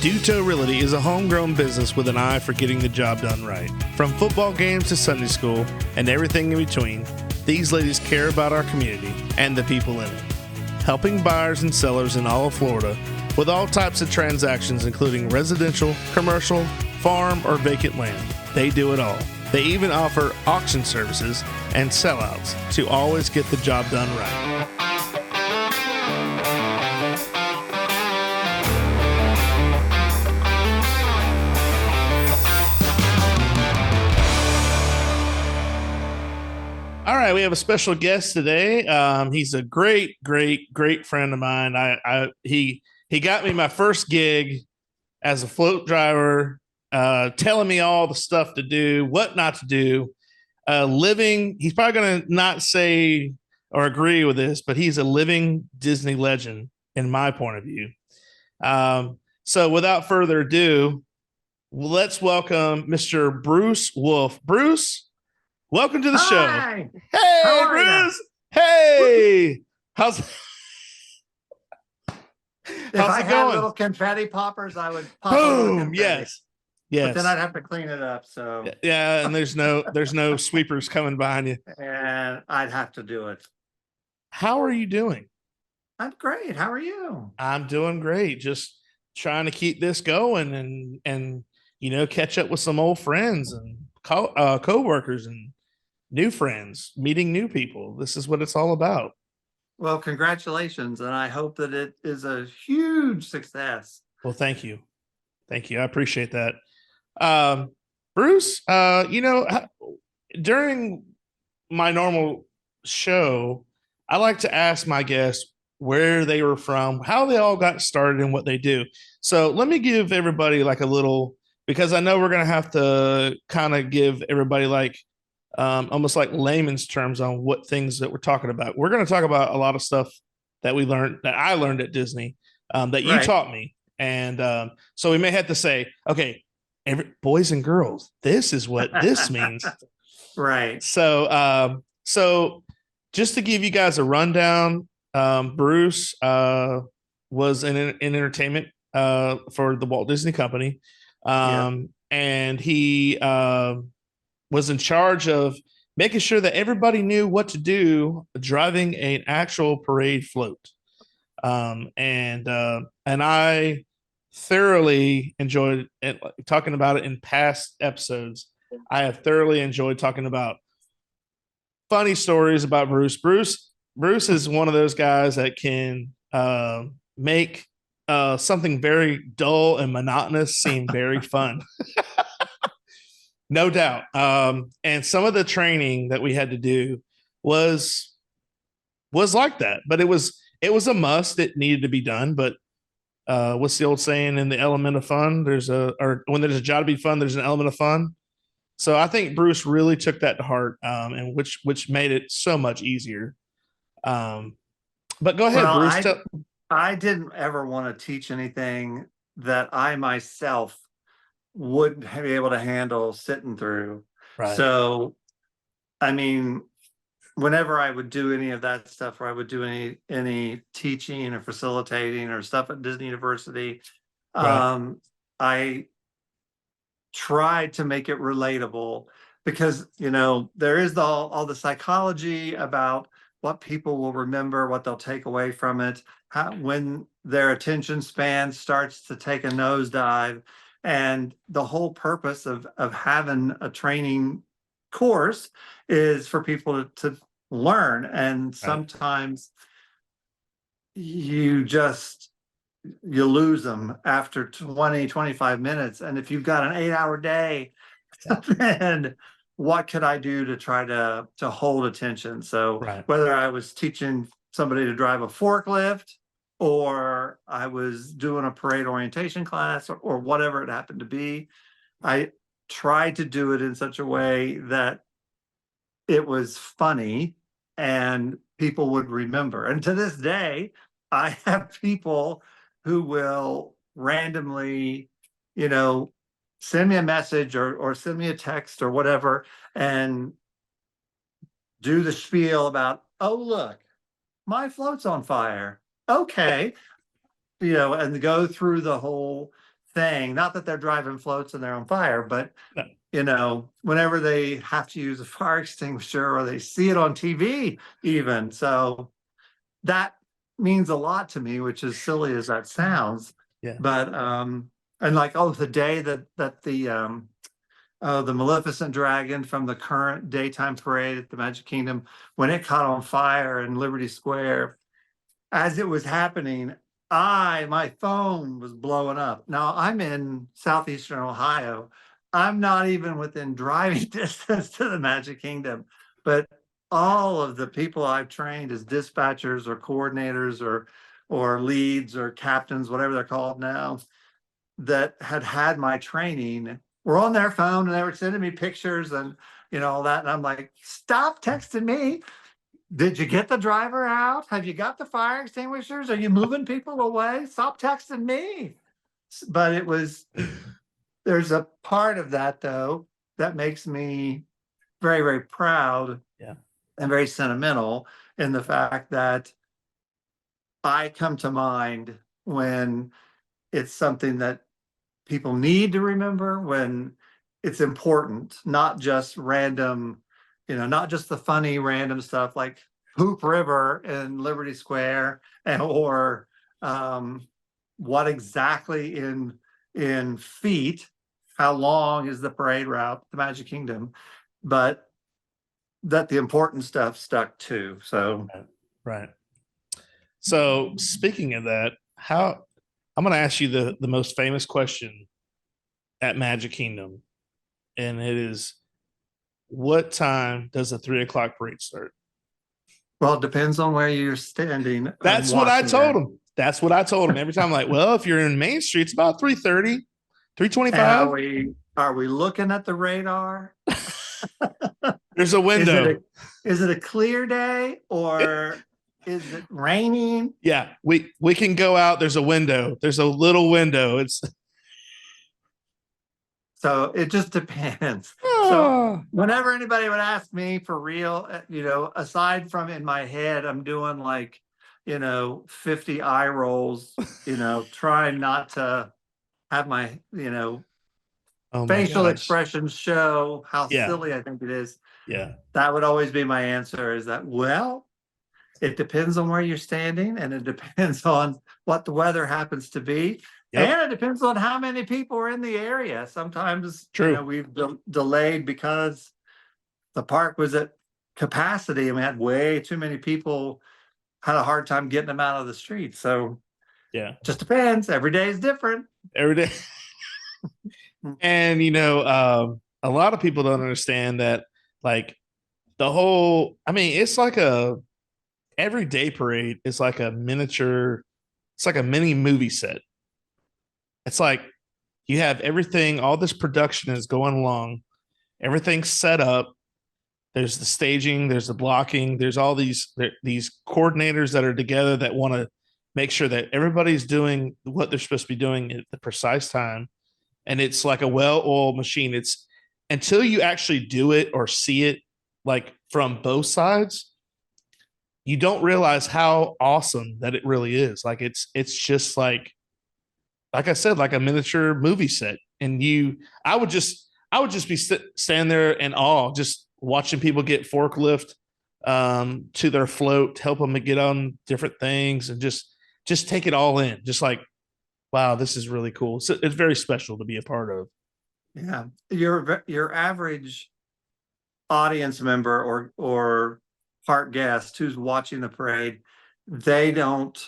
Duto Realty is a homegrown business with an eye for getting the job done right. From football games to Sunday school and everything in between, these ladies care about our community and the people in it. Helping buyers and sellers in all of Florida with all types of transactions, including residential, commercial, farm, or vacant land. They do it all. They even offer auction services and sellouts to always get the job done right. All right, we have a special guest today. He's a great friend of mine. He got me my first gig as a float driver, telling me all the stuff to do, what not to do. He's probably going to not say or agree with this, but he's a living Disney legend in my point of view. So without further ado, let's welcome Mr. Bruce Wolfe. Bruce, welcome to the show. Hey, Bruce. Hey. How's If it I had going? little confetti poppers, I would pop Boom. Yes. But then I'd have to clean it up. So yeah, and there's no sweepers coming behind you. and I'd have to do it. How are you doing? I'm great. How are you? I'm doing great. Just trying to keep this going and catch up with some old friends and coworkers and new friends, meeting new people. This is what it's all about. Well, congratulations. And I hope that it is a huge success. Well, thank you. Thank you. I appreciate that. Bruce, during my normal show, I like to ask my guests where they were from, how they all got started and what they do. So let me give everybody like a little, because I know we're going to have to kind of give everybody like almost like layman's terms on what things that we're talking about. We're going to talk about a lot of stuff that I learned at Disney, that you taught me. And so we may have to say, okay, boys and girls, this is what this means. Right. So just to give you guys a rundown, Bruce was in entertainment for the Walt Disney Company. And he was in charge of making sure that everybody knew what to do driving an actual parade float. And I thoroughly enjoyed it, talking about it in past episodes. I have thoroughly enjoyed talking about funny stories about Bruce. Bruce is one of those guys that can make something very dull and monotonous seem very fun. No doubt. And some of the training that we had to do was like that, but it was a must. It needed to be done. But what's the old saying in the element of fun? Or when there's a job to be fun, there's an element of fun. So I think Bruce really took that to heart, and which made it so much easier. But go ahead, Well, Bruce. I didn't ever want to teach anything that I myself wouldn't be able to handle sitting through. Right. So, I mean, whenever I would do any of that stuff, or I would do any teaching or facilitating or stuff at Disney University, I tried to make it relatable, because there is all the psychology about what people will remember, what they'll take away from it, when their attention span starts to take a nosedive. And the whole purpose of having a training course is for people to learn. And sometimes you lose them after 20, 25 minutes. And if you've got an 8-hour day, then what could I do to try to hold attention? So whether I was teaching somebody to drive a forklift, or I was doing a parade orientation class, or whatever it happened to be, I tried to do it in such a way that it was funny and people would remember. And to this day, I have people who will randomly, send me a message or send me a text or whatever, and do the spiel about, oh, look, my float's on fire. Okay. And go through the whole thing. Not that they're driving floats and they're on fire, but No. you know, whenever they have to use a fire extinguisher or they see it on TV, even. So that means a lot to me, which is silly as that sounds. Yeah. But and like, oh, the day that the Maleficent dragon from the current daytime parade at the Magic Kingdom, when it caught on fire in Liberty Square, as it was happening, my phone was blowing up. Now I'm in southeastern Ohio. I'm not even within driving distance to the Magic Kingdom, but all of the people I've trained as dispatchers or coordinators or leads or captains, whatever they're called now, that had my training were on their phone and they were sending me pictures and all that. And I'm like, stop texting me. Did you get the driver out? Have you got the fire extinguishers? Are you moving people away? Stop texting me. But there's a part of that though that makes me very, very proud. Yeah. And very sentimental in the fact that I come to mind when it's something that people need to remember, when it's important, not just random, not just the funny random stuff like Hoop River in Liberty Square or what exactly in feet, how long is the parade route, the Magic Kingdom, but that the important stuff stuck too. So Right. So speaking of that, I'm going to ask you the most famous question at Magic Kingdom, and it is, what time does the 3 o'clock parade start? well, it depends on where you're standing. That's what I told him. That's what I told him every time. I'm like, well, if you're in Main Street, it's about 3:30, 3:25. Are we looking at the radar? There's a window. Is it a clear day or is it raining? Yeah, we can go out. There's a window. There's a little window. So it just depends. Oh. So whenever anybody would ask me for real, aside from in my head, I'm doing like, 50 eye rolls, trying not to have my, facial expressions show how silly I think it is. Yeah. That would always be my answer, is that, well, it depends on where you're standing and it depends on what the weather happens to be. Yep. And it depends on how many people are in the area. Sometimes we've delayed because the park was at capacity and we had way too many people, had a hard time getting them out of the street. So yeah, just depends. Every day is different. Every day. And a lot of people don't understand that, like, it's like every day parade is like a miniature, it's like a mini movie set. It's like you have everything, all this production is going along, everything's set up. There's the staging, there's the blocking, there's all these coordinators that are together that want to make sure that everybody's doing what they're supposed to be doing at the precise time. And it's like a well-oiled machine. It's until you actually do it or see it, like, from both sides, you don't realize how awesome that it really is. Like, it's just like I said, like a miniature movie set. And I would just be standing there in awe, just watching people get forklift to their float, help them to get on different things, and just take it all in. Just like, wow, this is really cool. So it's very special to be a part of. Yeah, your average audience member or park guest who's watching the parade, they don't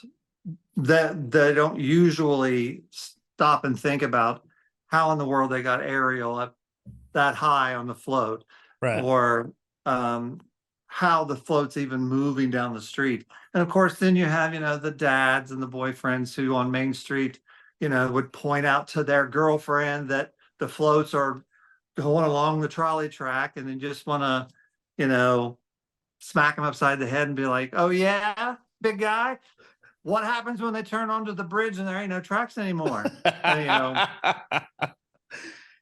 usually stop and think about how in the world they got aerial up that high on the float, right? Or how the float's even moving down the street. And of course, then you have the dads and the boyfriends who on Main Street would point out to their girlfriend that the floats are going along the trolley track, and then just want to smack them upside the head and be like, oh yeah, big guy, what happens when they turn onto the bridge and there ain't no tracks anymore?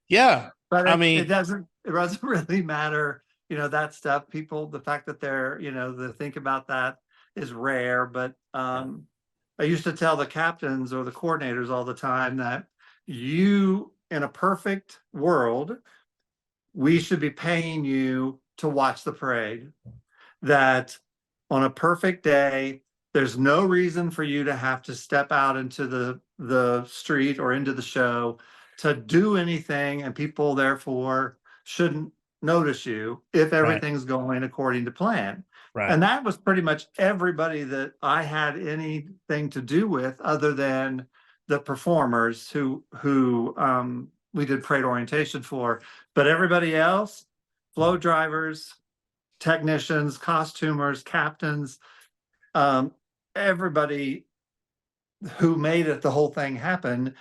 Yeah, but it doesn't really matter. That stuff, the fact that they're they think about that is rare. But I used to tell the captains or the coordinators all the time that You, in a perfect world, we should be paying you to watch the parade. That on a perfect day, there's no reason for you to have to step out into the street or into the show to do anything, and people therefore shouldn't notice you if Right. everything's going according to plan. Right. And that was pretty much everybody that I had anything to do with, other than the performers who we did parade orientation for. But everybody else, flow drivers, technicians, costumers, captains, everybody who made it, the whole thing happen,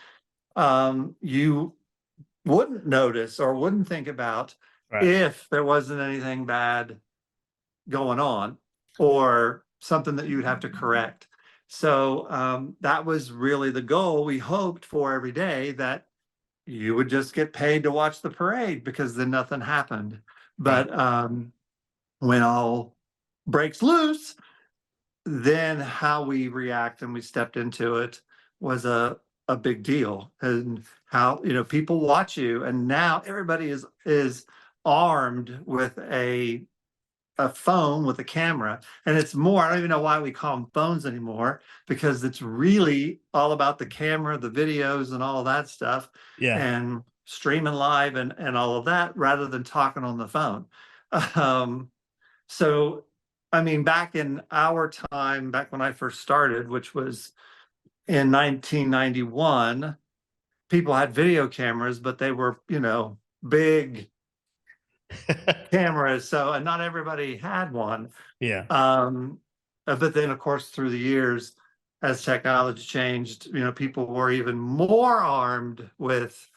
you wouldn't notice or wouldn't think about Right. if there wasn't anything bad going on or something that you'd have to correct. So that was really the goal we hoped for every day, that you would just get paid to watch the parade, because then nothing happened. But when all breaks loose, then how we react and we stepped into it was a big deal. And how, people watch you, and now everybody is armed with a phone with a camera. And it's more, I don't even know why we call them phones anymore, because it's really all about the camera, the videos and all of that stuff. Yeah. And streaming live and all of that, rather than talking on the phone. So I mean, back in our time, back when I first started, which was in 1991, people had video cameras, but they were, big cameras. So, and not everybody had one. Yeah. But then, of course, through the years, as technology changed, people were even more armed with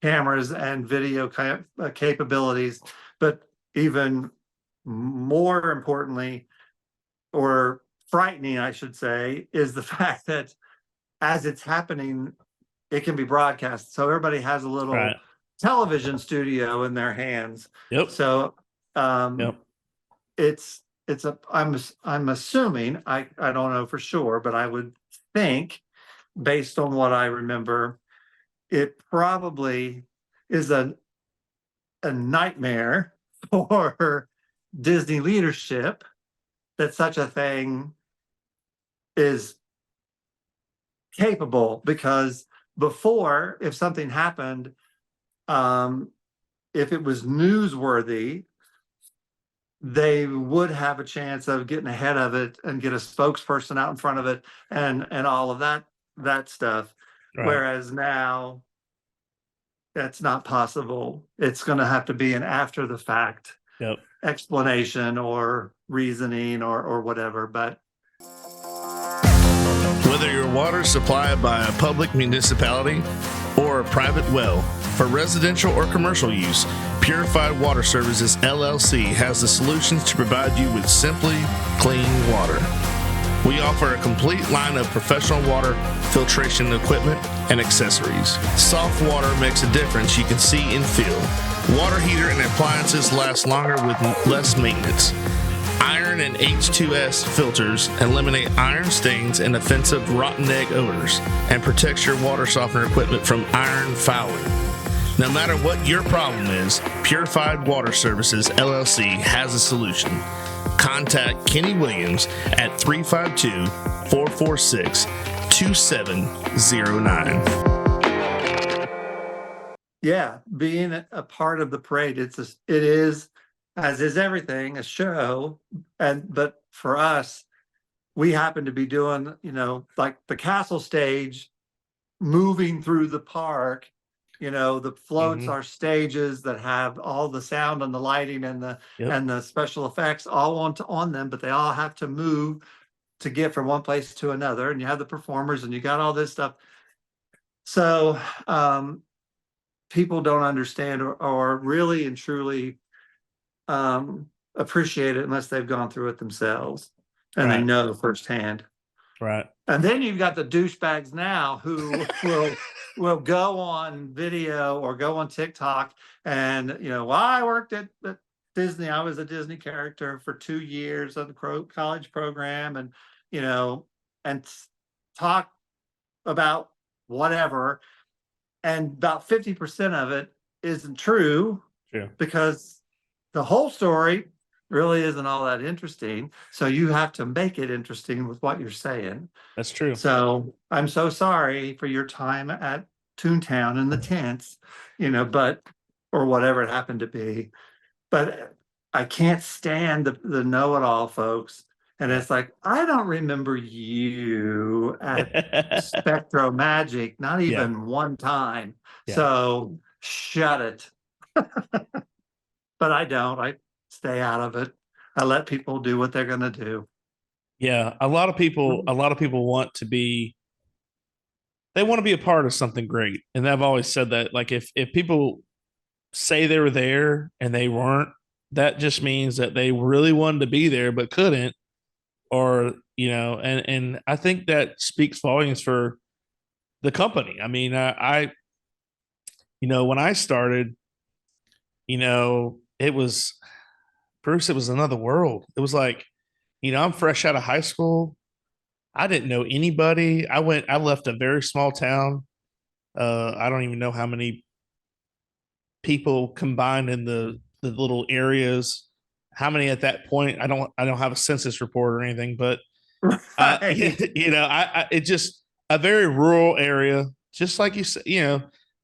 cameras and video capabilities. But even more importantly, or frightening, I should say, is the fact that as it's happening, it can be broadcast. So everybody has a little Right. television studio in their hands. Yep. So Yep. I'm assuming, I don't know for sure, but I would think, based on what I remember, it probably is a nightmare for Disney leadership that such a thing is capable. Because before, if something happened, if it was newsworthy, they would have a chance of getting ahead of it and get a spokesperson out in front of it and all of that stuff. Right. Whereas now, that's not possible. It's going to have to be an after the fact Yep. explanation or reasoning or whatever. But whether your water is supplied by a public municipality or a private well, for residential or commercial use, Purified Water Services LLC has the solutions to provide you with simply clean water. We offer a complete line of professional water filtration equipment and accessories. Soft water makes a difference you can see and feel. Water heater and appliances last longer with less maintenance. Iron and H2S filters eliminate iron stains and offensive rotten egg odors, and protects your water softener equipment from iron fouling. No matter what your problem is, Purified Water Services LLC has a solution. Contact Kenny Williams at 352-446-2709. Yeah, being a part of the parade, it is, as is everything, a show. But for us, we happen to be doing, like the castle stage, moving through the park. The floats are stages that have all the sound and the lighting and the special effects all on them, but they all have to move to get from one place to another. And you have the performers and you got all this stuff. So people don't understand or really and truly appreciate it unless they've gone through it themselves and they know firsthand. Right. And then you've got the douchebags now who will go on video or go on TikTok and, well, I worked at Disney. I was a Disney character for 2 years on the college program, and, and talk about whatever, and about 50% of it isn't true True. because the whole story really isn't all that interesting. So you have to make it interesting with what you're saying. That's true. So I'm so sorry for your time at Toontown in the tents, but or whatever it happened to be. But I can't stand the know-it-all folks. And it's like, I don't remember you at Spectro Magic, not Yeah. even one time. Yeah. So shut it. But I don't. I stay out of it. I let people do what they're going to do. Yeah. A lot of people want to be, they want to be a part of something great. And I've always said that, like, if people say they were there and they weren't, that just means that they really wanted to be there but couldn't, or and I think that speaks volumes for the company. I mean, when I started, it was, Bruce, it was another world. It was like, I'm fresh out of high school. I didn't know anybody. I left a very small town. I don't even know how many people combined in the little areas. How many at that point? I don't have a census report or anything, but Right. it just a very rural area, just like you said,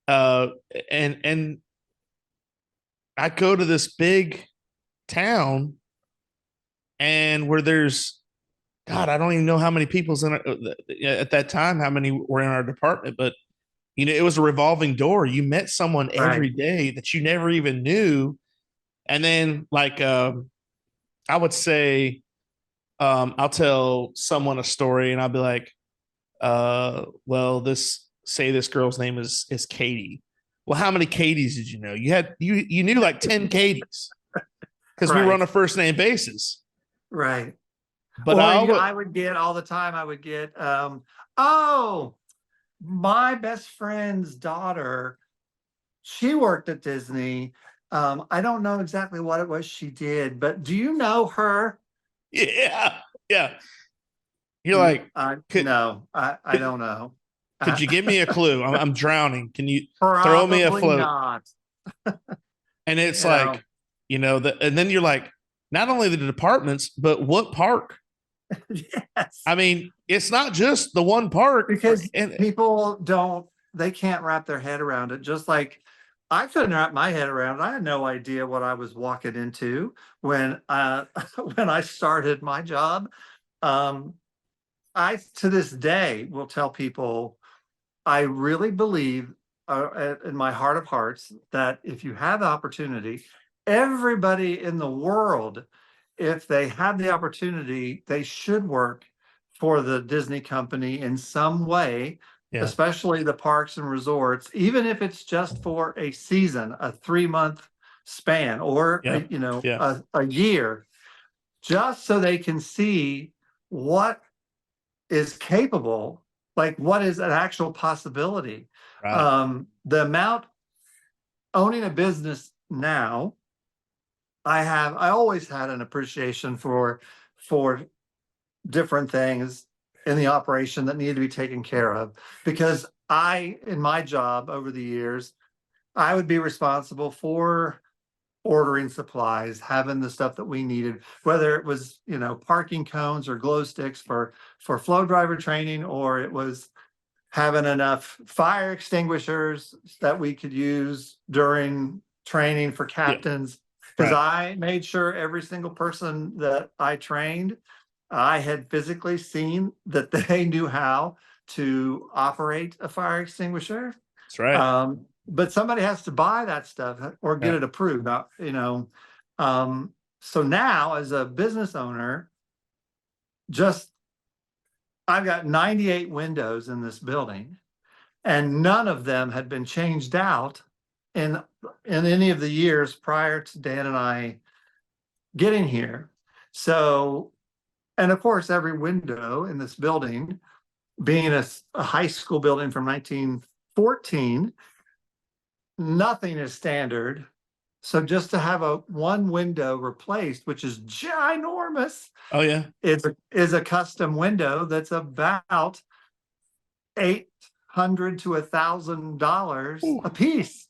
uh, and I go to this big town, and where there's, God, I don't even know how many people's in at that time, how many were in our department, but it was a revolving door. You met someone Right. every day that you never even knew. And then, like, I would say, I'll tell someone a story and I'll be like, well, this girl's name is Katie. Well, how many Katies did you know? You knew like 10 Katies because we were on Right. a first name basis. Right. But Or I always, I would get all the time, I would get, oh, my best friend's daughter, she worked at Disney. I don't know exactly what it was she did, but do you know her? yeah, yeah. You're like, could No, I could don't know. could you give me a clue? I'm drowning. Can you throw me a Probably float? not. And it's You know, like, and then you're like, not only the departments, but what park? yes, I mean, it's not just the one park. because And people don't, they can't wrap their head around it. Just like I couldn't wrap my head around it. I had no idea what I was walking into when when I started my job. Um, I to this day will tell people I really believe in my heart of hearts that if you have the opportunity, everybody in the world, if they have the opportunity, they should work for the Disney company in some way, yeah, especially the parks and resorts, even if it's just for a season, a 3 month span, or yeah, yeah, a year, just so they can see what is capable, like what is an actual possibility. right, The amount owning a business now, I always had an appreciation for different things in the operation that needed to be taken care of, because in my job over the years, I would be responsible for ordering supplies, having the stuff that we needed, whether it was, parking cones or glow sticks for flow driver training, or it was having enough fire extinguishers that we could use during training for yeah, captains. Because right, I made sure every single person that I trained, I had physically seen that they knew how to operate a fire extinguisher. that's right, But somebody has to buy that stuff or get right, it approved. So now as a business owner, just I've got 98 windows in this building, and none of them had been changed out in any of the years prior to Dan and I getting here. So, and of course, every window in this building, being a high school building from 1914, nothing is standard. So just to have a one window replaced, which is ginormous, oh yeah, is a custom window that's about 8 $100 to $1,000 Ooh. a piece.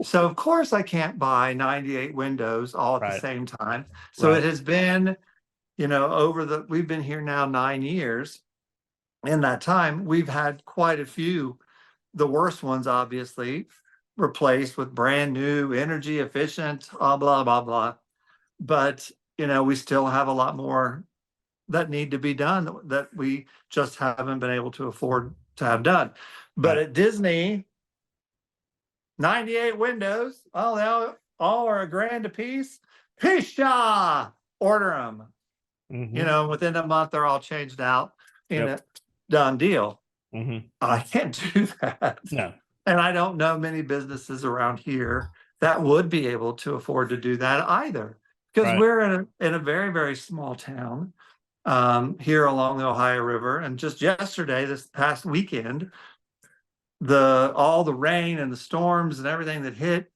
So of course I can't buy 98 windows all at the Right. same time. So Right. it has been, we've been here now 9 years. In that time, we've had quite a few, the worst ones obviously, replaced with brand new, energy efficient, blah, blah, blah. But, we still have a lot more that need to be done that we just haven't been able to afford to have done. But Right. at Disney, 98 windows, oh, they all are $1,000 a piece. Pisha, order them. Mm-hmm. Within a month, they're all changed out in Yep. a done deal. Mm-hmm. I can't do that. No. And I don't know many businesses around here that would be able to afford to do that either, because Right. we're in a very, very small town here along the Ohio River. And just yesterday, this past weekend, all the rain and the storms and everything that hit,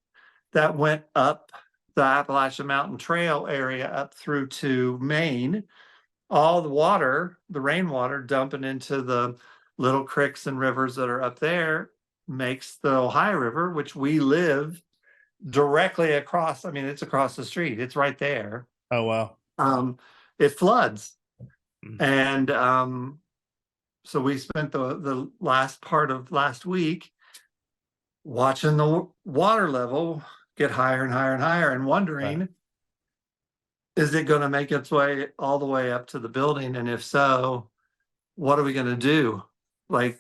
that went up the Appalachian Mountain Trail area up through to Maine, all the water, the rainwater dumping into the little creeks and rivers that are up there makes the Ohio River, which we live directly across. I mean, it's across the street. It's right there. Oh, wow. It floods. Mm. And so we spent the last part of last week watching the water level get higher and higher and higher and wondering, Right. is it going to make its way all the way up to the building? And if so, what are we going to do? Like,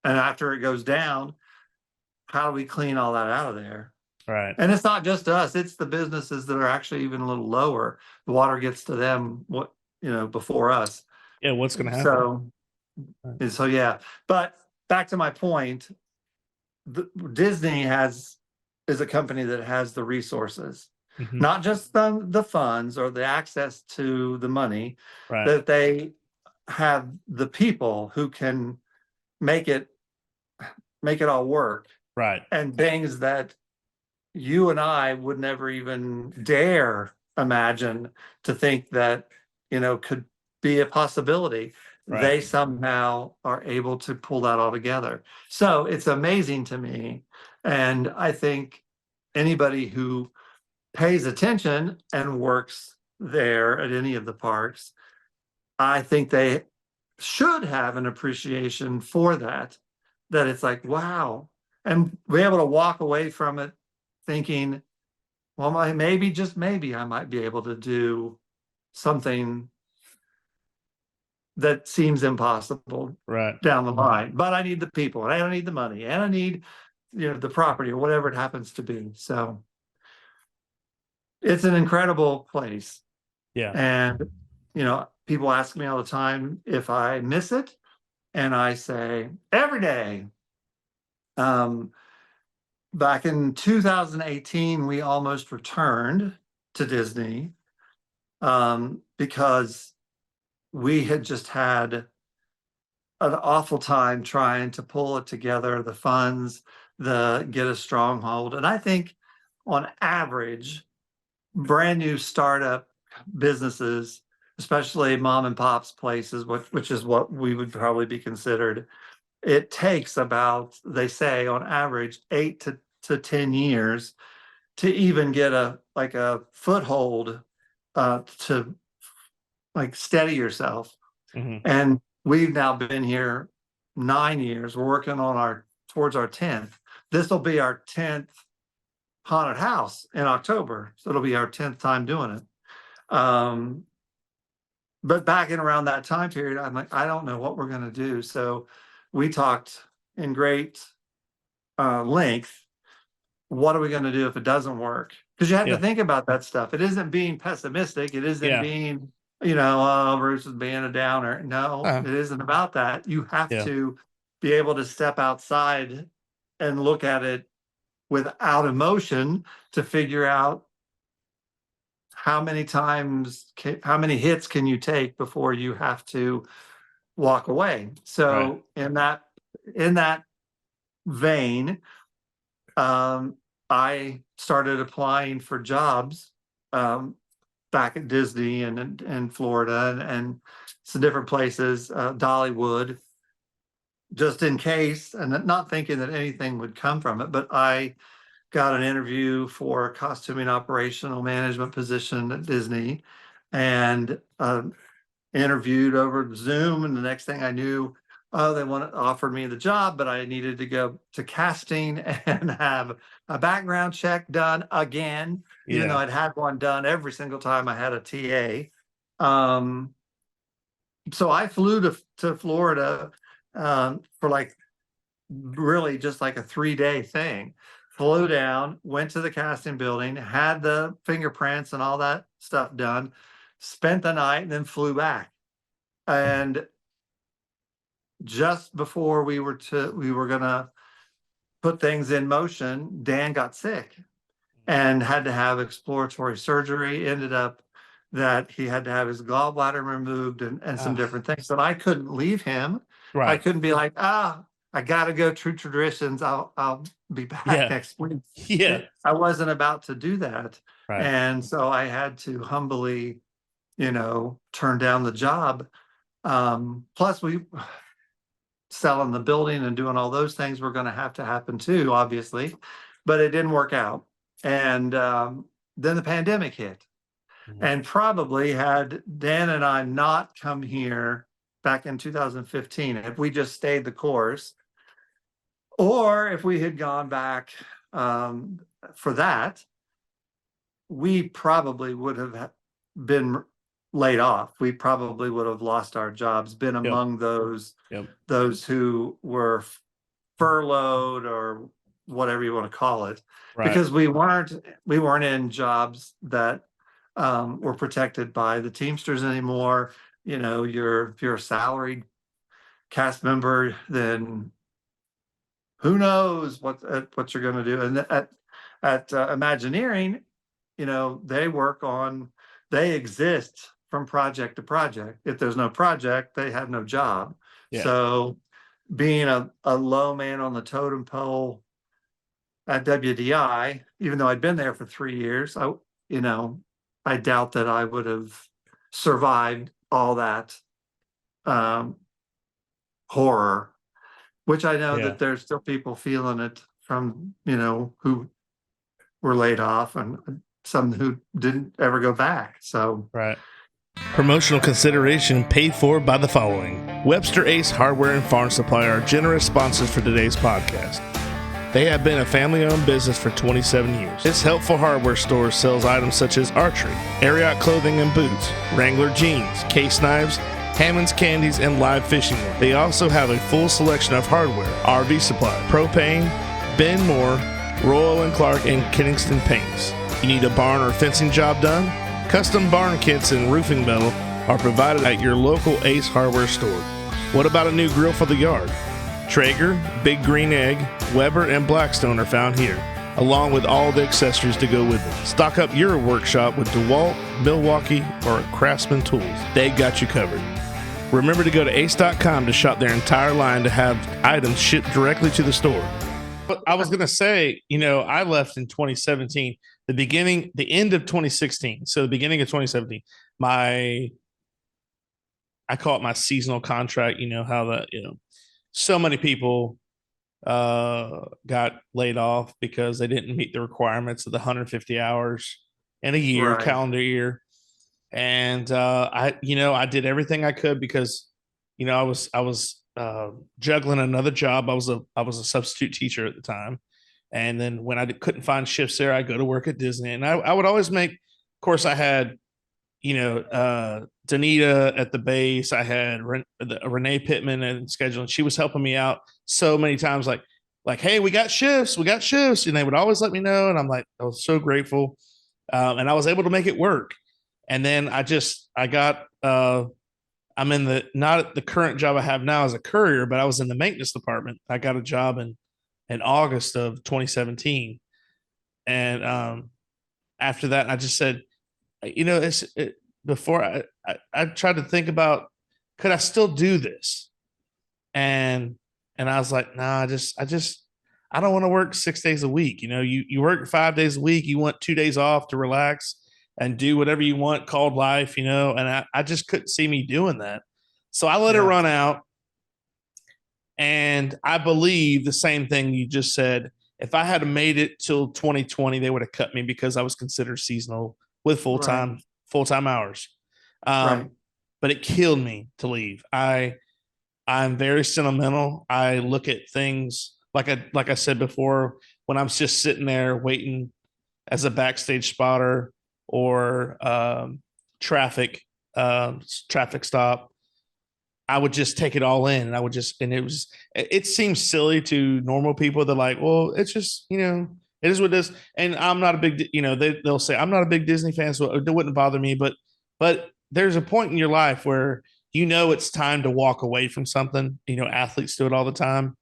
and after it goes down, how do we clean all that out of there? Right. And it's not just us, it's the businesses that are actually even a little lower. The water gets to them, before us. Yeah. What's going to happen? So yeah. But back to my point, Disney is a company that has the resources, Mm-hmm. not just the funds or the access to the money, Right. that they have the people who can make it all work. Right. And things that you and I would never even dare imagine to think that, could be a possibility. Right. They somehow are able to pull that all together. So it's amazing to me. And I think anybody who pays attention and works there at any of the parks, I think they should have an appreciation for that it's like, wow. And be able to walk away from it thinking, well, maybe, just maybe, I might be able to do something that seems impossible Right. down the line. But I need the people, and I don't need the money, and I need, the property or whatever it happens to be. So it's an incredible place. Yeah. And, people ask me all the time if I miss it. And I say every day. Back in 2018, we almost returned to Disney because we had just had an awful time trying to pull it together, the funds, get a stronghold. And I think on average, brand new startup businesses, especially mom and pops places, which is what we would probably be considered, it takes about, they say on average, 8 to 10 years to even get a foothold to like steady yourself. Mm-hmm. And we've now been here 9 years. We're working on towards our 10th. This will be our 10th haunted house in October. So it'll be our 10th time doing it. But back in around that time period, I'm like, I don't know what we're going to do. So we talked in great length. What are we going to do if it doesn't work? Because you have to think about that stuff. It isn't being pessimistic. It isn't being, Bruce is being a downer. No, it isn't about that. You have to be able to step outside and look at it without emotion to figure out how many hits can you take before you have to walk away. So in that vein, I started applying for jobs back at Disney and Florida and some different places, Dollywood. just in case, and not thinking that anything would come from it, but I got an interview for a costuming operational management position at Disney, and interviewed over Zoom. And the next thing I knew, they offered me the job, but I needed to go to casting and have a background check done again, even though Yeah. I'd had one done every single time I had a TA. So I flew to Florida for like really just like a 3-day thing. Flew down, went to the casting building, had the fingerprints and all that stuff done, spent the night, and then flew back. And just before we were gonna put things in motion, Dan got sick and had to have exploratory surgery. Ended up that he had to have his gallbladder removed and some different things. So I couldn't leave him. I Right. couldn't be like, I gotta go true traditions. I'll be back Yeah. next week. Yeah. I wasn't about to do that. Right. And so I had to humbly, turn down the job. Plus we selling the building and doing all those things were going to happen too, obviously, but it didn't work out. And then the pandemic hit. Mhm. And probably had Dan and I not come here back in 2015, if we just stayed the course, or if we had gone back for that, we probably would have been laid off. We probably would have lost our jobs, been Yep. among those Yep. who were furloughed or whatever you want to call it, Right. because we weren't in jobs that were protected by the Teamsters anymore. If you're a salaried cast member, then who knows what you're going to do. And at Imagineering, they exist from project to project. If there's no project, they have no job. Yeah. So being a low man on the totem pole at WDI, even though I'd been there for 3 years, I doubt that I would have survived all that horror, which I know Yeah. that there's still people feeling it from, who were laid off and some who didn't ever go back. So Right. Promotional consideration paid for by the following: Webster Ace Hardware and Farm Supply are generous sponsors for today's podcast. They have been a family-owned business for 27 years. This helpful hardware store sells items such as archery, Ariat clothing and boots, Wrangler jeans, case knives, Hammond's candies, and live fishing gear. They also have a full selection of hardware, RV supply, propane, Ben Moore, Royal & Clark, and Kingston paints. You need a barn or fencing job done? Custom barn kits and roofing metal are provided at your local Ace Hardware store. What about a new grill for the yard? Traeger, Big Green Egg, Weber, and Blackstone are found here, along with all the accessories to go with it. Stock up your workshop with DeWalt, Milwaukee, or Craftsman tools. They got you covered. Remember to go to ace.com to shop their entire line to have items shipped directly to the store. But I was going to say, I left in 2017, the end of 2016. So the beginning of 2017, I call it my seasonal contract. So many people got laid off because they didn't meet the requirements of the 150 hours in a year, right. calendar year. And I did everything I could because, I was juggling another job. I was a substitute teacher at the time. And then when I couldn't find shifts there, I go to work at Disney, and I would always make, of course, I had, Danita at the base. I had Renee Pittman and scheduling. She was helping me out so many times. Like, hey, we got shifts, and they would always let me know. And I was so grateful, and I was able to make it work. And then I'm in not the current job I have now as a courier, but I was in the maintenance department. I got a job in August of 2017, and after that, I just said, before I tried to think about, could I still do this? And I was like, nah, I don't want to work 6 days a week. You work 5 days a week. You want 2 days off to relax and do whatever you want, called life, and I just couldn't see me doing that. So I let it run out. And I believe the same thing you just said. If I had made it till 2020, they would have cut me because I was considered seasonal with Right. full time hours. Right. But it killed me to leave. I'm very sentimental. I look at things like I said before, when I'm just sitting there waiting as a backstage spotter or traffic traffic stop. I would just take it all in, and I would just, and it seems silly to normal people. They're like, well, it's just, it is what it is. And I'm not a big, they'll say I'm not a big Disney fan, so it wouldn't bother me. But there's a point in your life where it's time to walk away from something. Athletes do it all the time,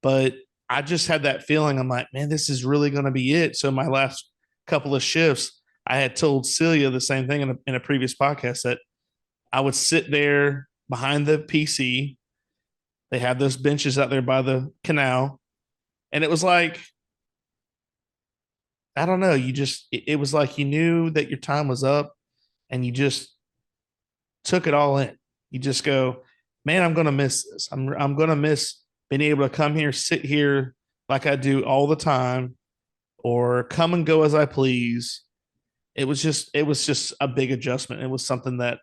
but I just had that feeling. I'm like, man, this is really going to be it. So my last couple of shifts, I had told Celia the same thing in a previous podcast, that I would sit there behind the PC. They have those benches out there by the canal. And it was like, I don't know, it was like you knew that your time was up, and you just took it all in. You just go, man, I'm going to miss this. I'm going to miss being able to come here, sit here like I do all the time, or come and go as I please. It was just a big adjustment. It was something that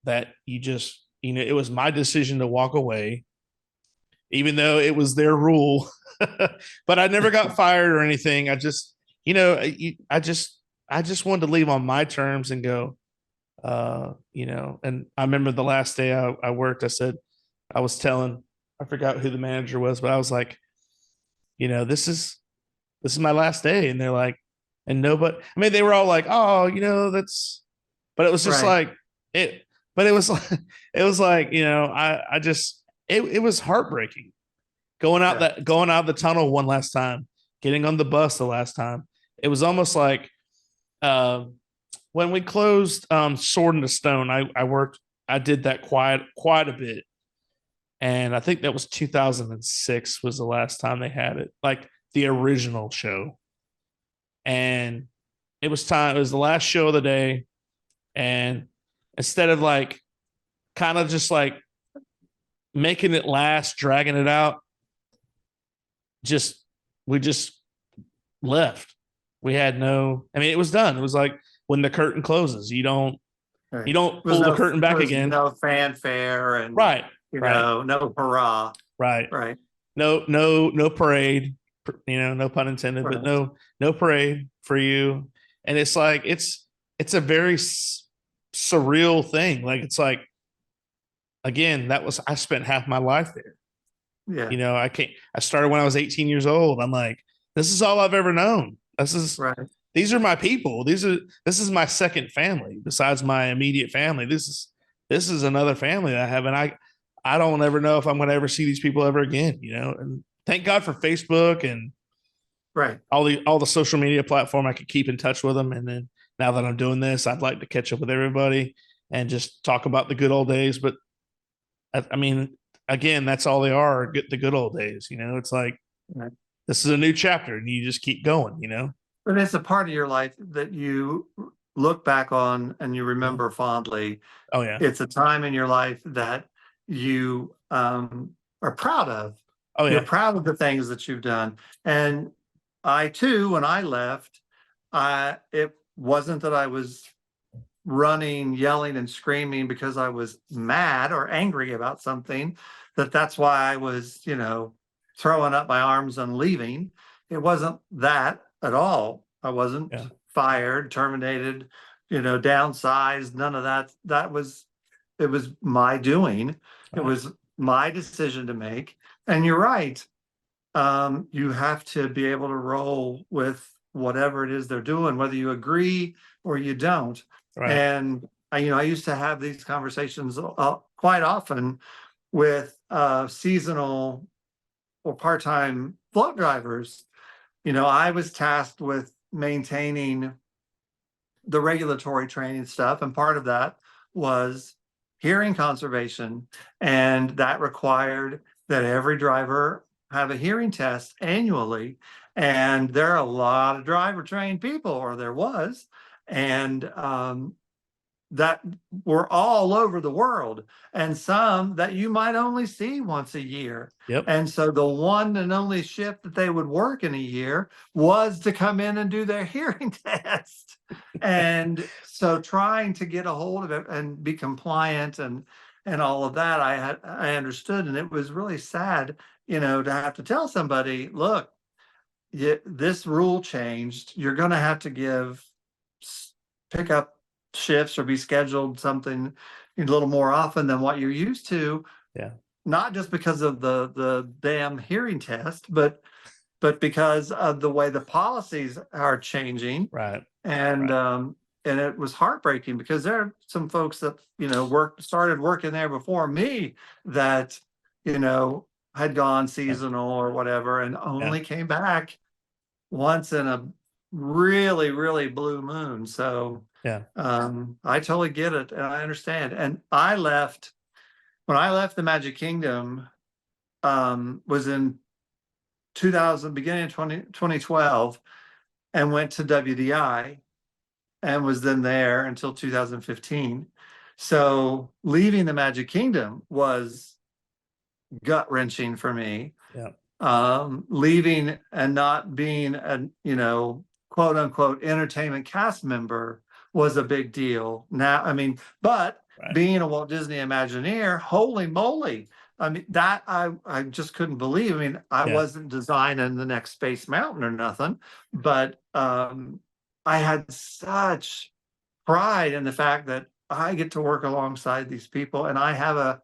it was my decision to walk away, even though it was their rule. But I never got fired or anything. I just wanted to leave on my terms and go. And I remember the last day I worked, I was telling, I forgot who the manager was, but I was like, this is my last day. And they're like, and nobody, I mean, they were all like, oh, but it was just Right. like it, but it was like, it was like, I just, it was heartbreaking Yeah. going out of the tunnel one last time, getting on the bus the last time. It was almost like, uh, when we closed Sword into Stone, I did that quite a bit. And I think that was 2006 was the last time they had it, like the original show. And it was time, it was the last show of the day. And instead of like kind of just like making it last, dragging it out, just we just left. We had no, I mean, it was done. It was like when the curtain closes, Right. you don't Was pull the no, curtain there back was again. no fanfare and, Right. Right. no hurrah. Right. Right. No parade, no pun intended, but Right. no parade for you. And it's like, it's a very surreal thing. Like, it's like, again, I spent half my life there. Yeah. I started when I was 18 years old. I'm like, this is all I've ever known. Right. These are my people. This is my second family besides my immediate family. This is another family that I have. And I don't ever know if I'm going to ever see these people ever again, and thank God for Facebook and Right. all the social media platform. I could keep in touch with them. And then now that I'm doing this, I'd like to catch up with everybody and just talk about the good old days. But I mean, again, that's all they are, the good old days. It's like, Right. this is a new chapter and you just keep going. But it's a part of your life that you look back on and you remember fondly. Oh yeah. It's a time in your life that you are proud of. Oh You're yeah. proud of the things that you've done. And I too, when I left, it wasn't that I was running, yelling, and screaming because I was mad or angry about something, that's why I was, throwing up my arms and leaving. It wasn't that at all. I wasn't Yeah. fired, terminated, downsized, none of that. It was my doing. It was my decision to make. And you're right. You have to be able to roll with whatever it is they're doing, whether you agree or you don't. Right. And I used to have these conversations quite often with seasonal or part-time float drivers. I was tasked with maintaining the regulatory training stuff, and part of that was hearing conservation, and that required that every driver have a hearing test annually. And there are a lot of driver trained people, or there was, and that were all over the world, and some that you might only see once a year. Yep. And so the one and only shift that they would work in a year was to come in and do their hearing test. And so trying to get a hold of it and be compliant and all of that, I understood. And it was really sad, to have to tell somebody, look, this rule changed. You're going to have to pick up shifts or be scheduled something a little more often than what you're used to. Yeah. Not just because of the damn hearing test, but because of the way the policies are changing. Right. And and it was heartbreaking because there are some folks that started working there before me that had gone seasonal or whatever and only came back once in a really, really blue moon. So I totally get it and I understand. And when I left the Magic Kingdom, was in 2000, beginning of 2012, and went to WDI and was then there until 2015. So leaving the Magic Kingdom was gut wrenching for me. Leaving and not being a quote unquote entertainment cast member was a big deal. Now, but being a Walt Disney Imagineer, holy moly. That I just couldn't believe. I wasn't designing the next Space Mountain or nothing, but I had such pride in the fact that I get to work alongside these people and I have a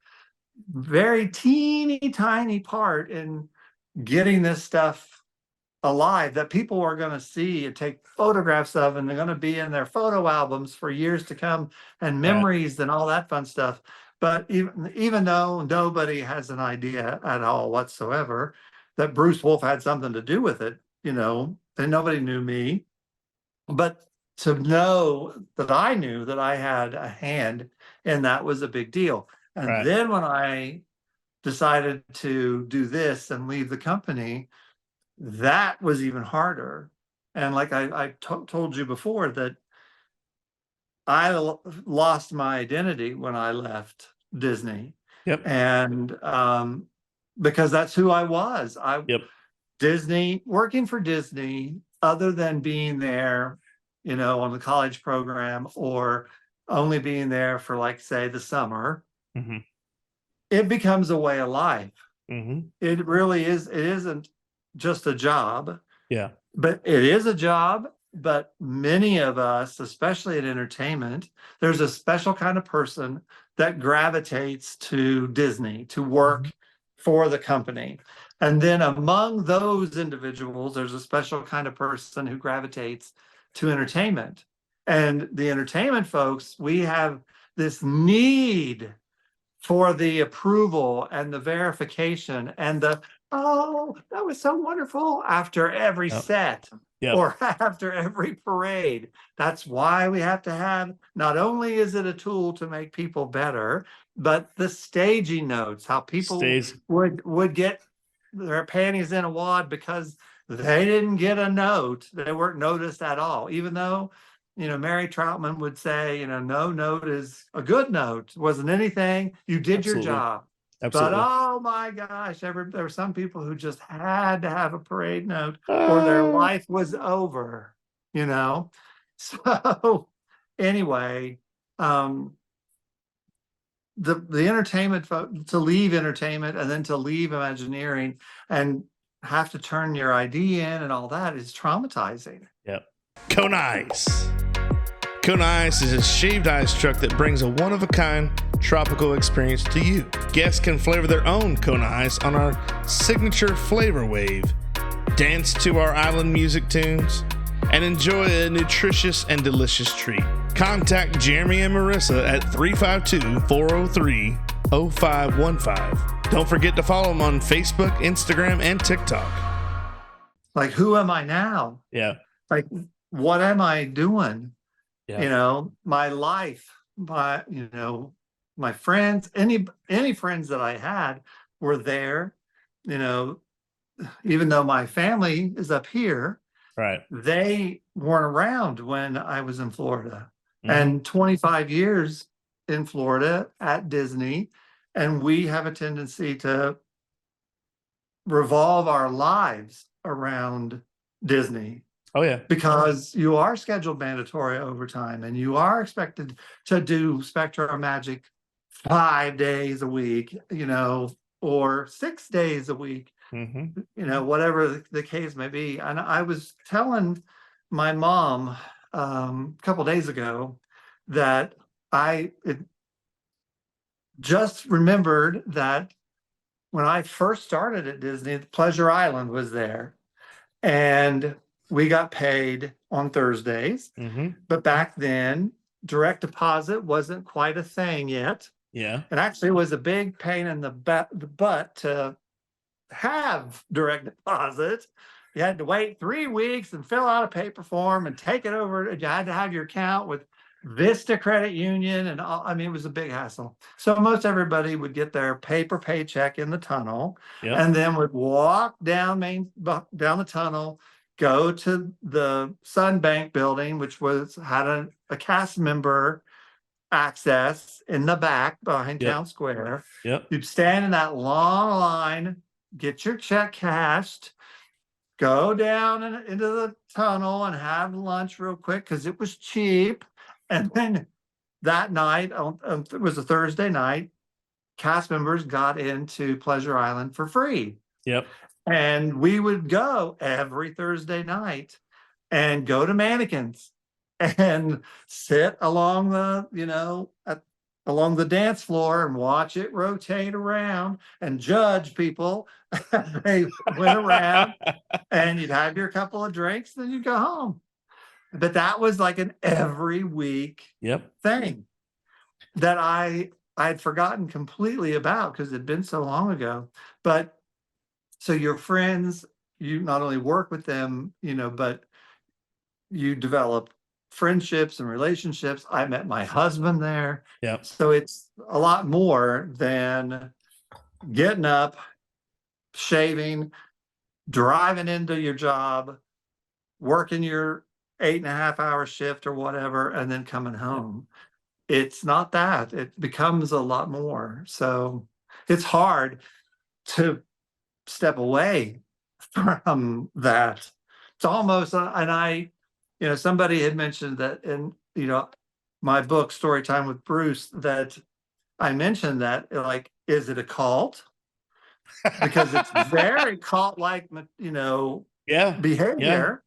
very teeny tiny part in getting this stuff alive that people are going to see and take photographs of, and they're going to be in their photo albums for years to come, and memories and all that fun stuff. But even though nobody has an idea at all whatsoever that Bruce Wolfe had something to do with it, and nobody knew me, but to know that I knew that I had a hand in that was a big deal. And then when I decided to do this and leave the company, that was even harder. And like I told you before, that I lost my identity when I left Disney. And because that's who I was. Disney, working for Disney, other than being there, on the college program or only being there for, like, say, the summer, it becomes a way of life. It really is. It isn't just a job. But it is a job. But many of us, especially in entertainment, there's a special kind of person that gravitates to Disney to work for the company. And then among those individuals, there's a special kind of person who gravitates to entertainment. And the entertainment folks, we have this need for the approval and the verification and oh, that was so wonderful after every set or after every parade. That's why we have to have, not only is it a tool to make people better, but the staging notes, how people would get their panties in a wad because they didn't get a note. They weren't noticed at all, even though Mary Troutman would say, no note is a good note. Wasn't anything. You did your job. But oh my gosh, there were some people who just had to have a parade note or their life was over, So anyway, the entertainment, to leave entertainment and then to leave Imagineering and have to turn your ID in and all that is traumatizing. Cone Ice. Cone Ice is a shaved ice truck that brings a one-of-a-kind tropical experience to you. Guests can flavor their own Cone Ice on our signature flavor wave, dance to our island music tunes, and enjoy a nutritious and delicious treat. Contact Jeremy and Marissa at 352-403-0515. Don't forget to follow them on Facebook, Instagram, and TikTok. Like, who am I now? Like, what am I doing? My life, my friends, any friends that I had were there, even though my family is up here, they weren't around when I was in Florida. and 25 years in Florida at Disney. And we have a tendency to revolve our lives around Disney. Oh yeah. Because you are scheduled mandatory overtime and you are expected to do Spectrum Magic 5 days a week, or 6 days a week, whatever the case may be. And I was telling my mom a couple days ago that I just remembered that when I first started at Disney, Pleasure Island was there. And we got paid on Thursdays. But back then, direct deposit wasn't quite a thing yet. Yeah. And actually, it was a big pain in the butt to have direct deposit. You had to wait 3 weeks and fill out a paper form and take it over. You had to have your account with Vista Credit Union and all. I mean, it was a big hassle. So most everybody would get their paper paycheck in the tunnel and then would walk down the tunnel, go to the Sunbank building, which had a cast member access in the back behind Town Square. You'd stand in that long line, get your check cashed, go down into the tunnel and have lunch real quick because it was cheap. And then that night, it was a Thursday night, cast members got into Pleasure Island for free. And we would go every Thursday night and go to Mannequins and sit along along the dance floor and watch it rotate around and judge people as they went around. And you'd have your couple of drinks, then you'd go home. But that was like an every week thing that I'd forgotten completely about because it'd been so long ago. But so your friends, you not only work with them, but you develop friendships and relationships. I met my husband there. So it's a lot more than getting up, shaving, driving into your job, working your 8.5-hour shift or whatever, and then coming home. It's not that. It becomes a lot more. So it's hard to step away from that. It's almost, somebody had mentioned that in, my book, Storytime with Bruce, that I mentioned that, like, is it a cult? Because it's very cult-like, behavior.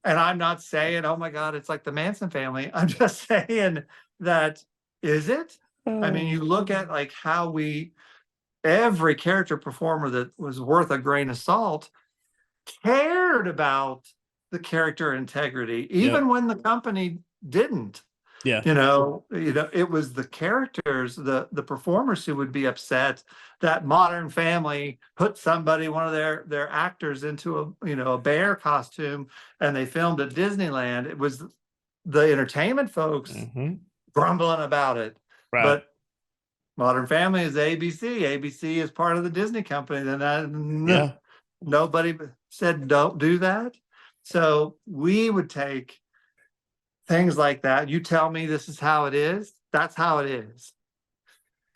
And I'm not saying, oh my God, it's like the Manson family. I'm just saying that, is it? I mean, you look at like how every character performer that was worth a grain of salt cared about the character integrity, even when the company didn't. It was the characters, the performers who would be upset that Modern Family put one of their actors into a bear costume and they filmed at Disneyland. It was the entertainment folks grumbling about it. But Modern Family is ABC. ABC is part of the Disney company. Then nobody said don't do that. So we would take things like that. You tell me this is how it is. That's how it is.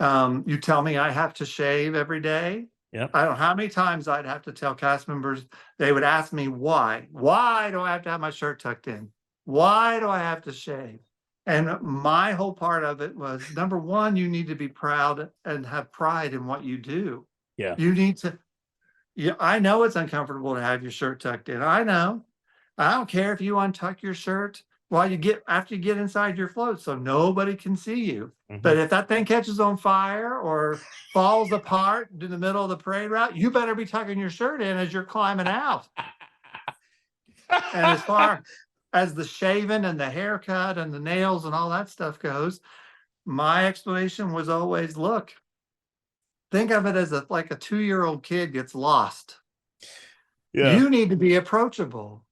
You tell me I have to shave every day. I don't know how many times I'd have to tell cast members. They would ask me why. Why do I have to have my shirt tucked in? Why do I have to shave? And my whole part of it was, number one, you need to be proud and have pride in what you do. You need to. I know it's uncomfortable to have your shirt tucked in. I know. I don't care if you untuck your shirt after you get inside your float so nobody can see you. But if that thing catches on fire or falls apart in the middle of the parade route, you better be tucking your shirt in as you're climbing out. And as far as the shaving and the haircut and the nails and all that stuff goes, my explanation was always, look, think of it as like a 2-year-old kid gets lost. You need to be approachable.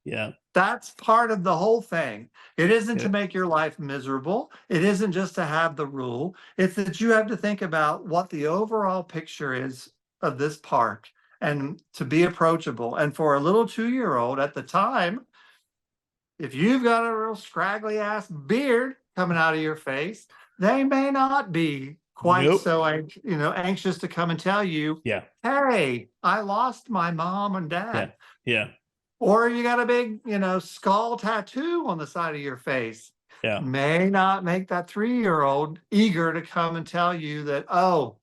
That's part of the whole thing. It isn't to make your life miserable. It isn't just to have the rule. It's that you have to think about what the overall picture is of this park and to be approachable. And for a little 2-year-old at the time, if you've got a real scraggly ass beard, coming out of your face, they may not be quite so anxious to come and tell you, hey, I lost my mom and dad. Yeah. Or you got a big, skull tattoo on the side of your face. May not make that 3-year-old eager to come and tell you that, oh,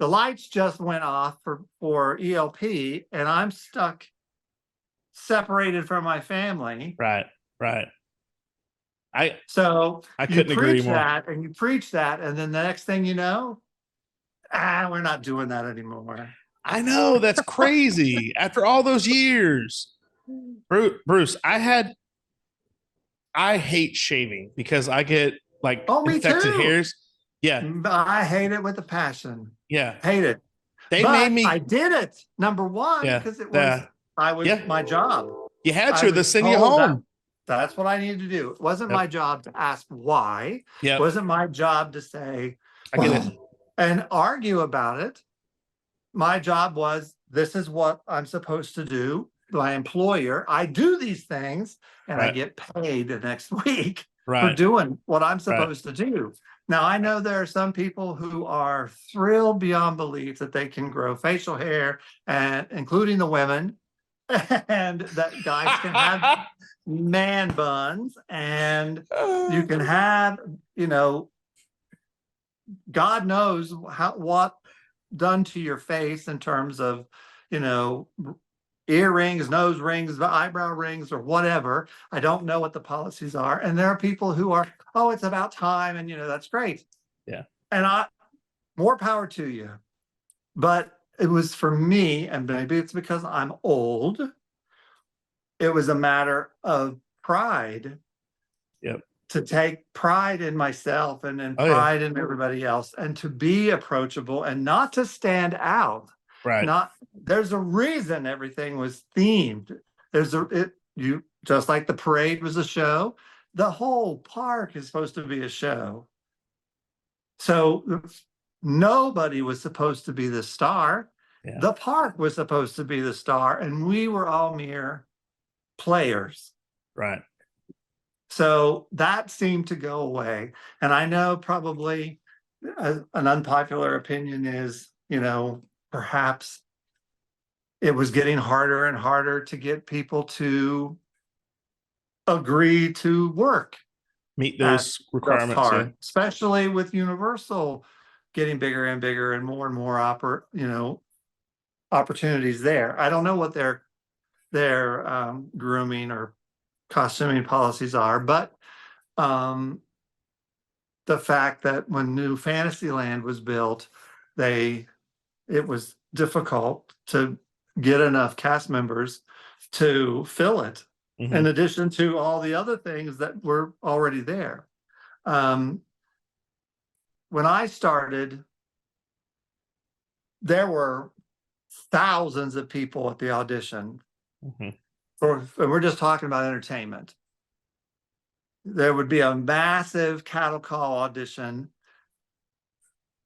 the lights just went off for ELP and I'm stuck separated from my family. Right. So I you couldn't agree preach more. that and you preach that, and then the next thing you know, we're not doing that anymore. I know, that's crazy. After all those years, Bruce, I hate shaving because I get like infected hairs. Yeah, I hate it with a passion. Yeah, hate it. They made me. I did it. Number one, because it was my job. You had to. They send you home. That's what I needed to do. It wasn't my job to ask why. It wasn't my job to say, I get it, and argue about it. My job was, this is what I'm supposed to do. My employer, I do these things and I get paid the next week for doing what I'm supposed to do. Now, I know there are some people who are thrilled beyond belief that they can grow facial hair, and including the women, and that guys can have man buns, and you can have, God knows what done to your face in terms of, earrings, nose rings, eyebrow rings, or whatever. I don't know what the policies are. And there are people who are, oh, it's about time. And, that's great. Yeah. And more power to you. But it was for me, and maybe it's because I'm old, it was a matter of pride. To take pride in myself and pride in everybody else, and to be approachable and not to stand out. There's a reason everything was themed. Just like the parade was a show, the whole park is supposed to be a show. So nobody was supposed to be the star. The park was supposed to be the star, and we were all mere players. So that seemed to go away. And I know probably an unpopular opinion is, perhaps it was getting harder and harder to get people to agree to work. Meet those requirements. Especially with Universal getting bigger and bigger and more opportunities there. I don't know what their grooming or costuming policies are, but the fact that when New Fantasyland was built, it was difficult to get enough cast members to fill it, in addition to all the other things that were already there. When I started, there were thousands of people at the audition. And we're just talking about entertainment. There would be a massive cattle call audition,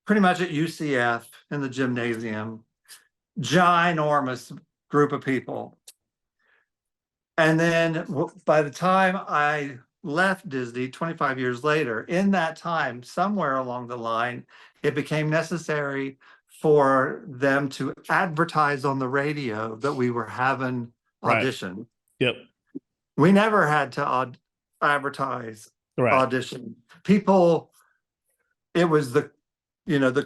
pretty much at UCF in the gymnasium, ginormous group of people. And then by the time I left Disney 25 years later, in that time, somewhere along the line, it became necessary for them to advertise on the radio that we were having audition. We never had to advertise audition. People, it was the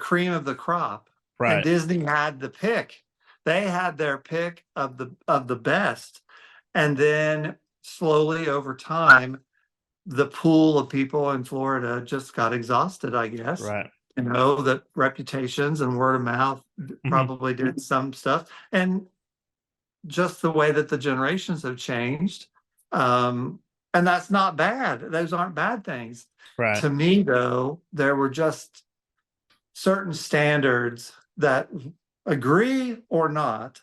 cream of the crop. And Disney had the pick. They had their pick of the best. And then slowly over time, the pool of people in Florida just got exhausted, I guess. That reputations and word of mouth probably did some stuff. And just the way that the generations have changed. And that's not bad. Those aren't bad things. To me, though, there were just certain standards that, agree or not,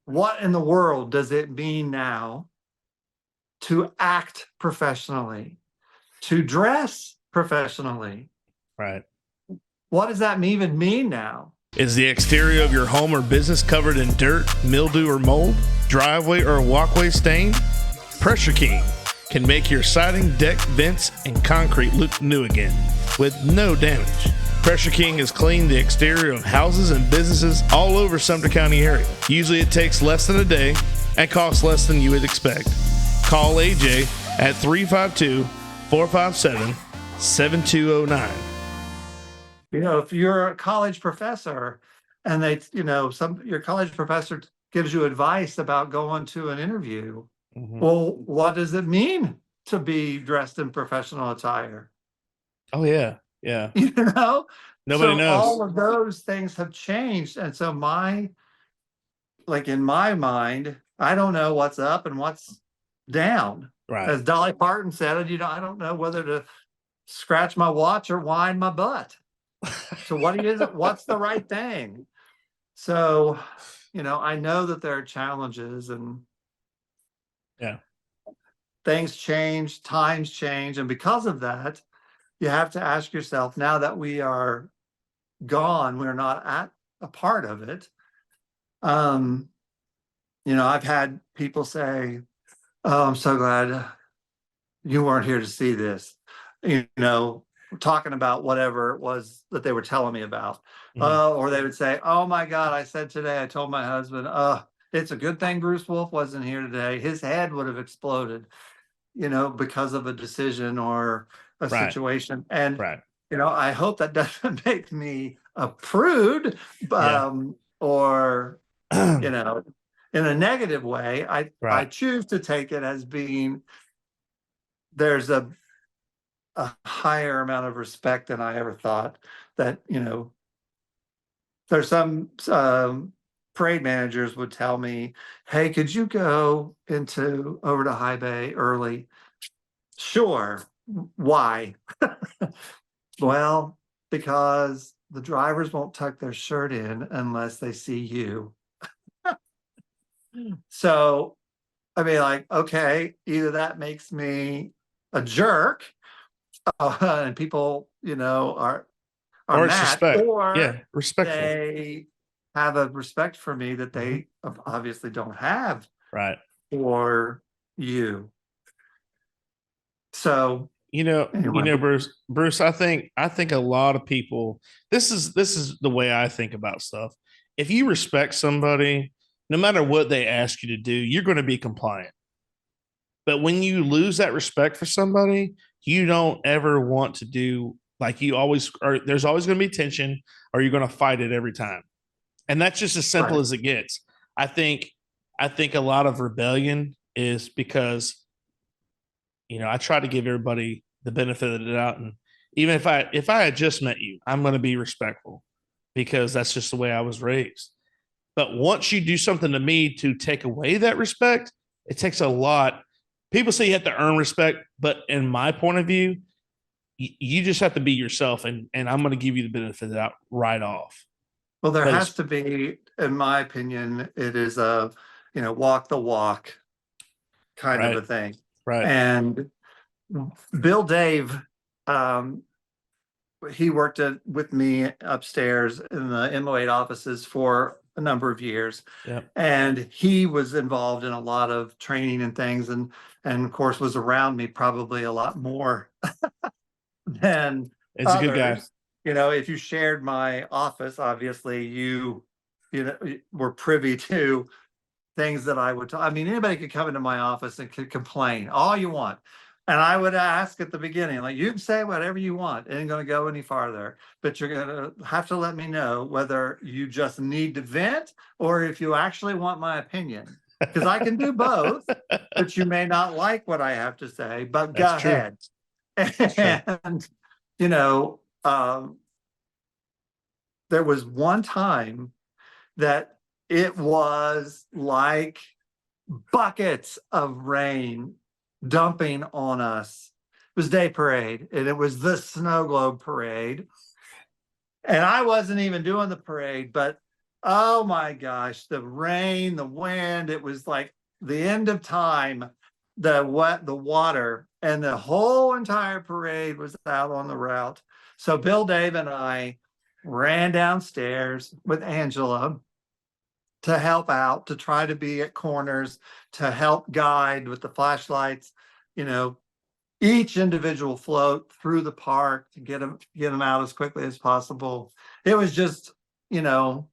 what in the world does it mean now to act professionally, to dress professionally? What does that even mean now? Is the exterior of your home or business covered in dirt, mildew, or mold? Driveway or walkway stained? Pressure King can make your siding, deck, vents, and concrete look new again with no damage. Pressure King has cleaned the exterior of houses and businesses all over Sumter County area. Usually it takes less than a day and costs less than you would expect. Call AJ at 352-457-7209. If you're a college professor and your college professor gives you advice about going to an interview, well, what does it mean to be dressed in professional attire? Oh, yeah. Yeah. Nobody knows. All of those things have changed. And so in my mind, I don't know what's up and what's down. Right. As Dolly Parton said, I don't know whether to scratch my watch or wind my butt. So what's the right thing? So, I know that there are challenges and things change, times change. And because of that, you have to ask yourself, now that we are gone, we're not a part of it. I've had people say, "Oh, I'm so glad you weren't here to see this," talking about whatever it was that they were telling me about. Or they would say, "Oh my God, I told my husband, it's a good thing Bruce Wolfe wasn't here today. His head would have exploded, because of a decision or a situation." And, I hope that doesn't make me a prude, or, in a negative way. I choose to take it as being, there's a higher amount of respect than I ever thought, that, there's some parade managers would tell me, "Hey, could you go over to High Bay early?" Sure. Why? Well, because the drivers won't tuck their shirt in unless they see you. So, okay, either that makes me a jerk, and people, are or mad, suspect. or respectful. they have a respect for me that they obviously don't have for you. So, anyway. Bruce, I think a lot of people, this is the way I think about stuff. If you respect somebody, no matter what they ask you to do, you're going to be compliant. But when you lose that respect for somebody, you don't ever want to do, like, you always are. There's always going to be tension, or you're going to fight it every time. And that's just as simple as it gets. I think a lot of rebellion is because, I try to give everybody the benefit of the doubt. And even if I had just met you, I'm going to be respectful because that's just the way I was raised. But once you do something to me to take away that respect, it takes a lot. People say you have to earn respect, but in my point of view, you just have to be yourself, and I'm going to give you the benefit of the doubt right off. Well, there has to be, in my opinion, it is a, walk the walk kind of a thing. Right. And Bill Dave, he worked with me upstairs in the MO8 offices for a number of years. Yep. And he was involved in a lot of training and things, and of course was around me probably a lot more than It's others. A good guy. If you shared my office, obviously you were privy to things that I would anybody could come into my office and could complain all you want. And I would ask at the beginning, like, you can say whatever you want. It ain't going to go any farther, but you're going to have to let me know whether you just need to vent or if you actually want my opinion, because I can do both, but you may not like what I have to say, but go ahead. And, there was one time that it was like buckets of rain dumping on us. It was day parade, and it was the snow globe parade. And I wasn't even doing the parade, but oh my gosh, the rain, the wind, it was like the end of time, the water, and the whole entire parade was out on the route. So Bill Dave and I ran downstairs with Angela to help out, to try to be at corners, to help guide with the flashlights. you know, each individual float through the park to get them out as quickly as possible. It was just, you know,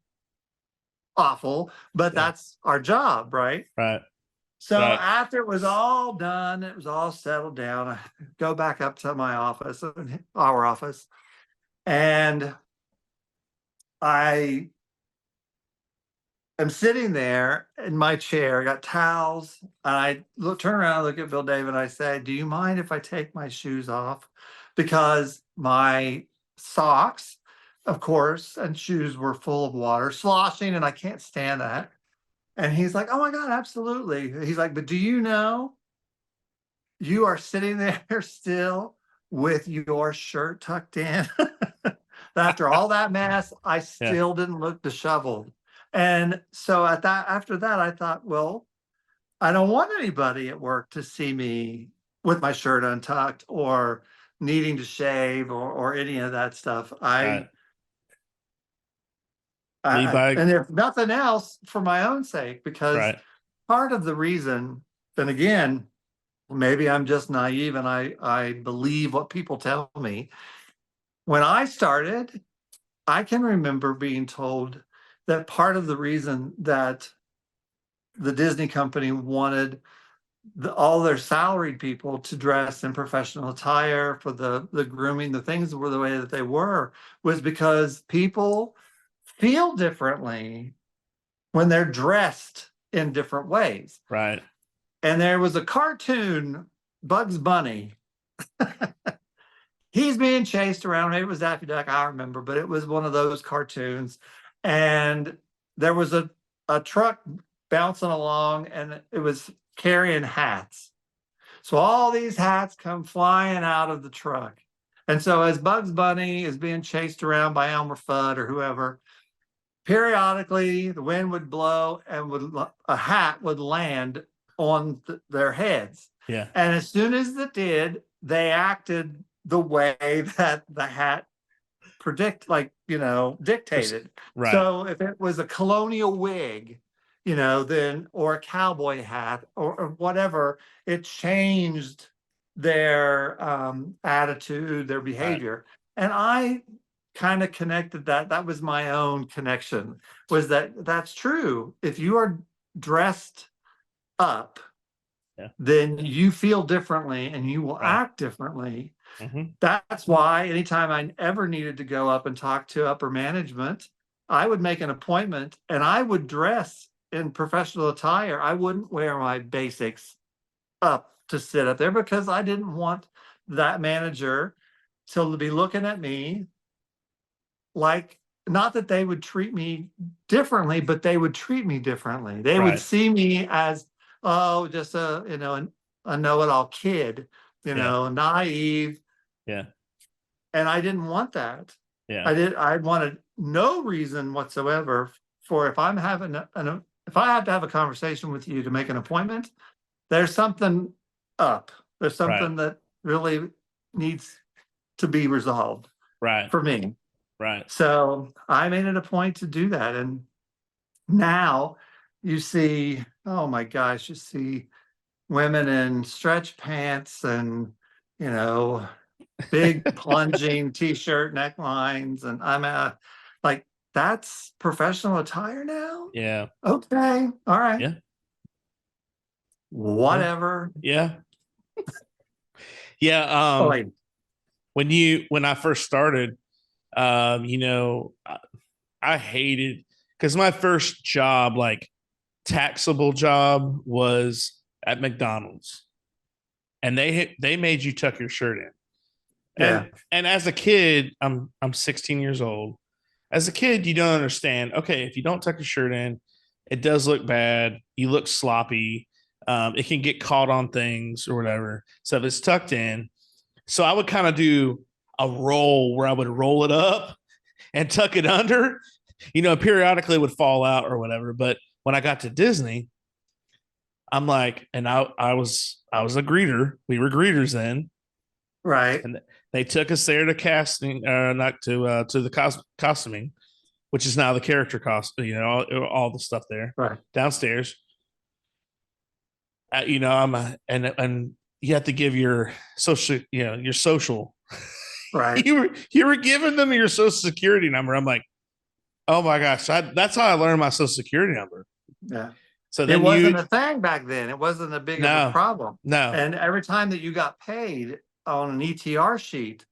awful, but Yeah. that's our job, right? Right. So Right. after it was all done, it was all settled down. I go back up to my office, our office, and I am sitting there in my chair, I got towels, and I turn around, look at Bill David, and I say, "Do you mind if I take my shoes off?" Because my socks, of course, and shoes were full of water, sloshing, and I can't stand that. And he's like, "Oh my God, absolutely." He's like, "But do you know you are sitting there still with your shirt tucked in?" After all that mess, I Yeah. still didn't look disheveled. And so after that, I thought, well, I don't want anybody at work to see me with my shirt untucked or needing to shave or any of that stuff. Right. Lead And by. if nothing else, for my own sake, because Right. part of the reason, and again, maybe I'm just naive and I believe what people tell me. When I started, I can remember being told that part of the reason that the Disney company wanted all their salaried people to dress in professional attire for the grooming, the things were the way that they were, was because people feel differently when they're dressed in different ways. Right. And there was a cartoon, Bugs Bunny. He's being chased around. Maybe it was Daffy Duck, I remember, but it was one of those cartoons. And there was a truck bouncing along and it was carrying hats. So all these hats come flying out of the truck. And so as Bugs Bunny is being chased around by Elmer Fudd or whoever, periodically the wind would blow and a hat would land on their heads. Yeah. And as soon as it did, they acted the way that the hat dictated. Right. So if it was a colonial wig, then or a cowboy hat or whatever, it changed their attitude, their Right. behavior. And I kind of connected that. That was my own connection, was that's true. If you are dressed up, Yeah. then you feel differently and you will Right. act differently. Mm-hmm. That's why anytime I ever needed to go up and talk to upper management, I would make an appointment and I would dress in professional attire. I wouldn't wear my basics up to sit up there because I didn't want that manager to be looking at me like, not that they would treat me differently, but they would treat me differently. They would Right. see me as, oh, just a know-it-all kid, Yeah. naive. Yeah. And I didn't want that. Yeah. I wanted no reason whatsoever for if I'm having if I have to have a conversation with you to make an appointment, there's something up. There's Right. something that really needs to be resolved Right. for me. Right. So I made it a point to do that. And now you see, oh my gosh, you see women in stretch pants and, big plunging t-shirt necklines. And like, that's professional attire now? Yeah. Okay. All right. Yeah. Whatever. Yeah. Yeah. Oh, wait. When I first started, I hated, because my first job, like taxable job, was at McDonald's, and they made you tuck your shirt in. Yeah. And as a kid, I'm 16 years old. As a kid, you don't understand. Okay, if you don't tuck your shirt in, it does look bad. You look sloppy. It can get caught on things or whatever. So if it's tucked in, so I would kind of do a roll where I would roll it up and tuck it under. Periodically it would fall out or whatever. But when I got to Disney, I'm like, and I was a greeter. We were greeters then, Right. and they took us there to casting, not to the costuming, which is now the character cost. All the stuff there Right. downstairs. I'm and you have to give your social, your social. Right. You were giving them your social security number. I'm like, oh my gosh, that's how I learned my social security number. Yeah. So It then wasn't a thing back then. It wasn't a big of a problem. no, And every time that you got paid on an ETR sheet,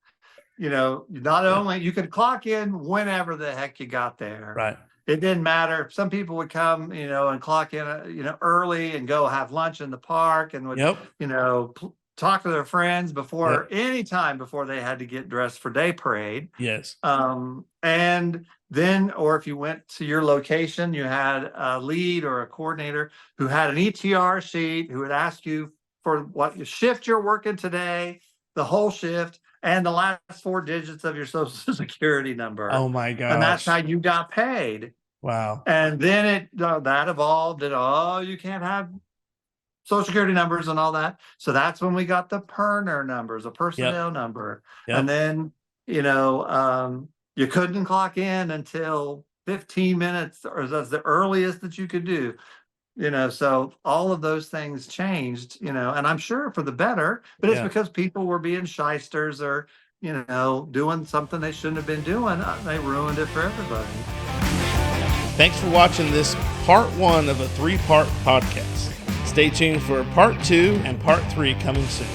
not only you could clock in whenever the heck you got there. right. It didn't matter. Some people would come, and clock in, early and go have lunch in the park and would, Yep. talk to their friends before Yep. any time before they had to get dressed for day parade. Yes. And then, or if you went to your location, you had a lead or a coordinator who had an ETR sheet who would ask you for what shift you're working today, the whole shift, and the last 4 digits of your social security number. Oh my gosh. And that's how you got paid. Wow. And then that evolved and you can't have social security numbers and all that. So that's when we got the PERNer numbers, a personnel number. Yep. And then, you couldn't clock in until 15 minutes, or that's the earliest that you could do. So all of those things changed, and I'm sure for the better, but it's because people were being shysters or, doing something they shouldn't have been doing. They ruined it for everybody. Thanks for watching this part 1 of a 3-part podcast. Stay tuned for part 2 and part 3 coming soon.